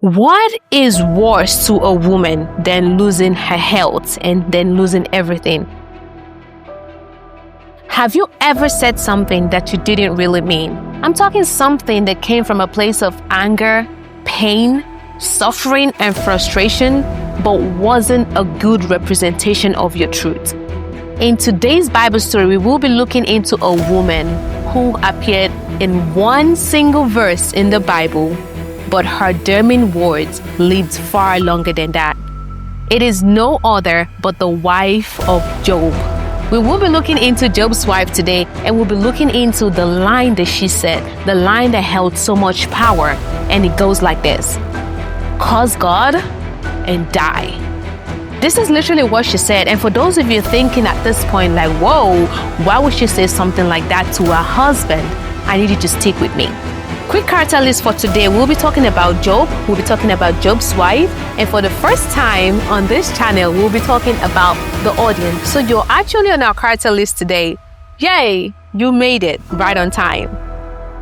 What is worse to a woman than losing her health and then losing everything? Have you ever said something that you didn't really mean? I'm talking something that came from a place of anger, pain, suffering, and frustration, but wasn't a good representation of your truth. In today's Bible story, we will be looking into a woman who appeared in one single verse in the Bible, but her damning words lived far longer than that. It is no other but the wife of Job. We will be looking into Job's wife today, and we'll be looking into the line that she said, the line that held so much power, and it goes like this: curse God and die. This is literally what she said, and for those of you thinking at this point like, whoa, why would she say something like that to her husband? I need you to stick with me. Quick character list for today. We'll be talking about Job, we'll be talking about Job's wife, and for the first time on this channel, we'll be talking about the audience. So you're actually on our character list today. Yay, you made it right on time.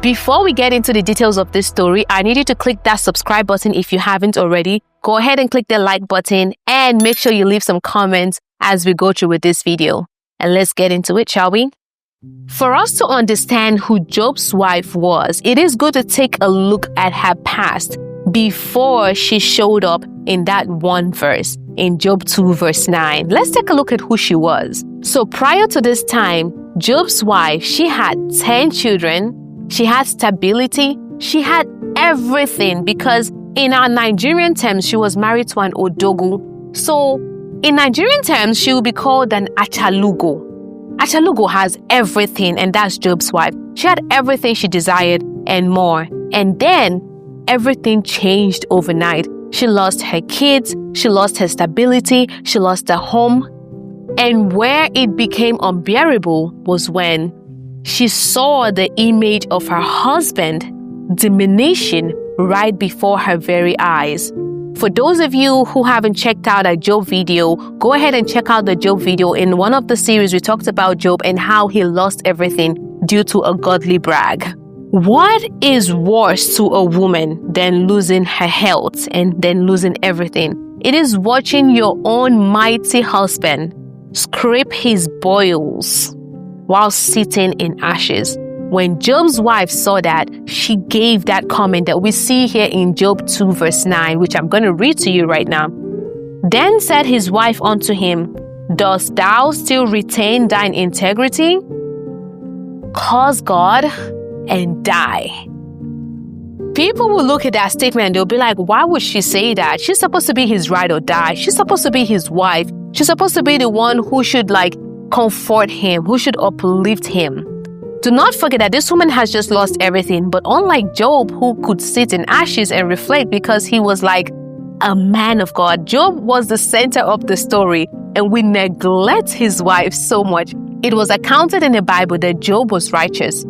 Before we get into the details of this story, I need you to click that subscribe button if you haven't already. Go ahead and click the like button and make sure you leave some comments as we go through with this video. And let's get into it, shall we? For us to understand who Job's wife was, it is good to take a look at her past before she showed up in that one verse, in Job 2 verse 9. Let's take a look at who she was. So prior to this time, Job's wife, she had 10 children, she had stability, she had everything, because in our Nigerian terms, she was married to an Odogu. So in Nigerian terms, she would be called an Achalugo. Achalugo has everything, and that's Job's wife. She had everything she desired and more. And then everything changed overnight. She lost her kids, she lost her stability, she lost her home. And where it became unbearable was when she saw the image of her husband diminishing right before her very eyes. For those of you who haven't checked out a Job video, go ahead and check out the Job video. In one of the series, we talked about Job and how he lost everything due to a godly brag. What is worse to a woman than losing her health and then losing everything? It is watching your own mighty husband scrape his boils while sitting in ashes. When Job's wife saw that, she gave that comment that we see here in Job 2 verse 9, which I'm going to read to you right now. Then said his wife unto him, dost thou still retain thine integrity? Curse God and die. People will look at that statement and they'll be like, why would she say that? She's supposed to be his ride or die. She's supposed to be his wife. She's supposed to be the one who should comfort him, who should uplift him. Do not forget that this woman has just lost everything, but unlike Job, who could sit in ashes and reflect because he was like a man of God, Job was the center of the story, and we neglect his wife so much. It was accounted in the Bible that Job was righteous.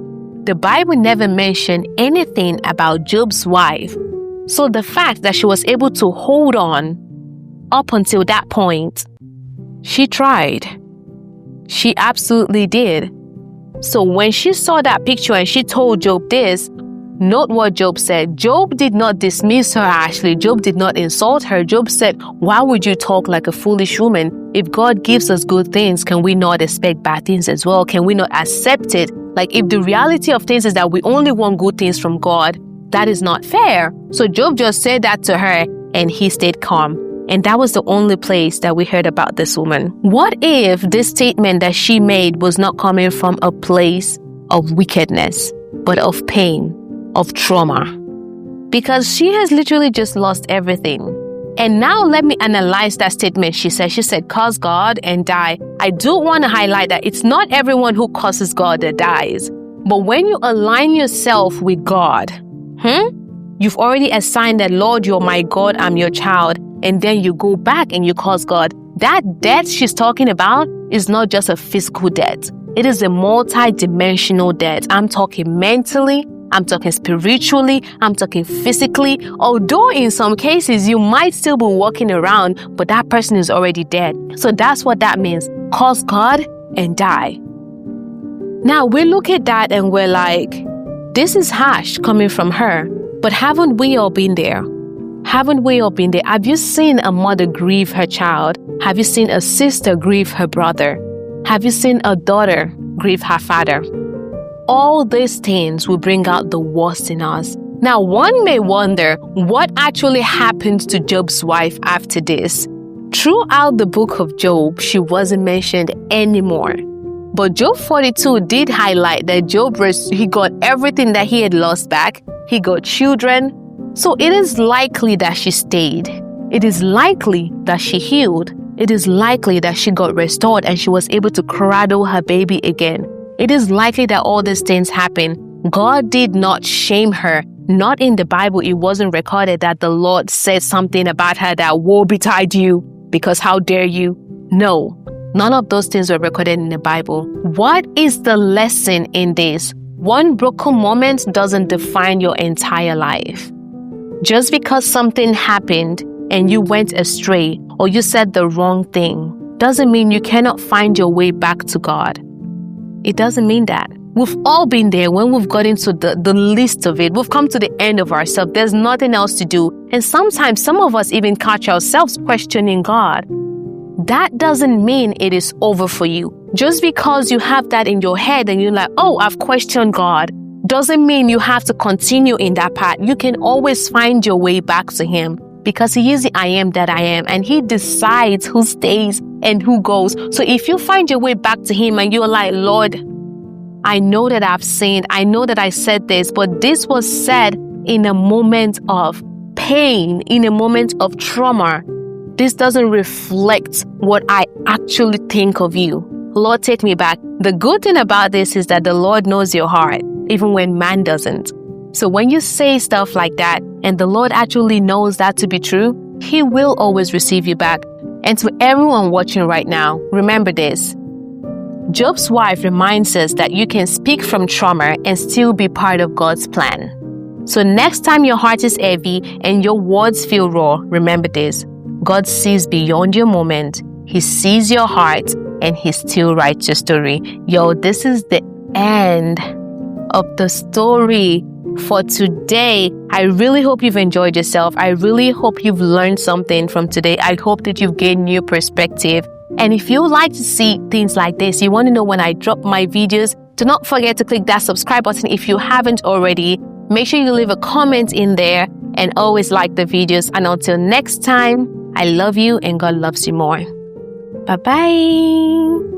The Bible never mentioned anything about Job's wife. So the fact that she was able to hold on up until that point, she tried. She absolutely did. So when she saw that picture and she told Job this, note what Job said. Job did not dismiss her, actually. Job did not insult her. Job said, why would you talk like a foolish woman? If God gives us good things, can we not expect bad things as well? Can we not accept it? If the reality of things is that we only want good things from God, that is not fair. So Job just said that to her and he stayed calm. And that was the only place that we heard about this woman. What if this statement that she made was not coming from a place of wickedness, but of pain, of trauma? Because she has literally just lost everything. And now let me analyze that statement she said. She said, curse God and die. I do want to highlight that it's not everyone who curses God that dies. But when you align yourself with God, you've already assigned that, Lord, you're my God, I'm your child. And then you go back and you curse God. That death she's talking about is not just a physical death. It is a multi-dimensional death. I'm talking mentally, I'm talking spiritually, I'm talking physically. Although in some cases you might still be walking around, but that person is already dead. So that's what that means. Curse God and die. Now we look at that and we're like, this is harsh coming from her. But haven't we all been there? Haven't we all been there? Have you seen a mother grieve her child? Have you seen a sister grieve her brother? Have you seen a daughter grieve her father? All these things will bring out the worst in us. Now, one may wonder what actually happened to Job's wife after this. Throughout the book of Job, she wasn't mentioned anymore. But Job 42 did highlight that Job, he got everything that he had lost back. He got children. So it is likely that she stayed. It is likely that she healed. It is likely that she got restored and she was able to cradle her baby again. It is likely that all these things happened. God did not shame her. Not in the Bible. It wasn't recorded that the Lord said something about her that woe betide you because how dare you? No. None of those things were recorded in the Bible. What is the lesson in this? One broken moment doesn't define your entire life. Just because something happened and you went astray or you said the wrong thing doesn't mean you cannot find your way back to God. It doesn't mean that. We've all been there when we've got into the least of it. We've come to the end of ourselves. There's nothing else to do. And sometimes some of us even catch ourselves questioning God. That doesn't mean it is over for you. Just because you have that in your head and you're like, oh, I've questioned God, doesn't mean you have to continue in that path. You can always find your way back to Him because He is the I am that I am, and He decides who stays and who goes. So if you find your way back to Him and you're like, Lord, I know that I've sinned. I know that I said this, but this was said in a moment of pain, in a moment of trauma. This doesn't reflect what I actually think of you. Lord, take me back. The good thing about this is that the Lord knows your heart, even when man doesn't. So when you say stuff like that, and the Lord actually knows that to be true, He will always receive you back. And to everyone watching right now, remember this. Job's wife reminds us that you can speak from trauma and still be part of God's plan. So next time your heart is heavy and your words feel raw, remember this. God sees beyond your moment. He sees your heart and He still writes your story. Yo, this is the end of the story for today. I really hope you've enjoyed yourself. I really hope you've learned something from today. I hope that you've gained new perspective. And if you like to see things like this, you want to know when I drop my videos, do not forget to click that subscribe button if you haven't already. Make sure you leave a comment in there and always like the videos. And until next time, I love you and God loves you more. Bye-bye.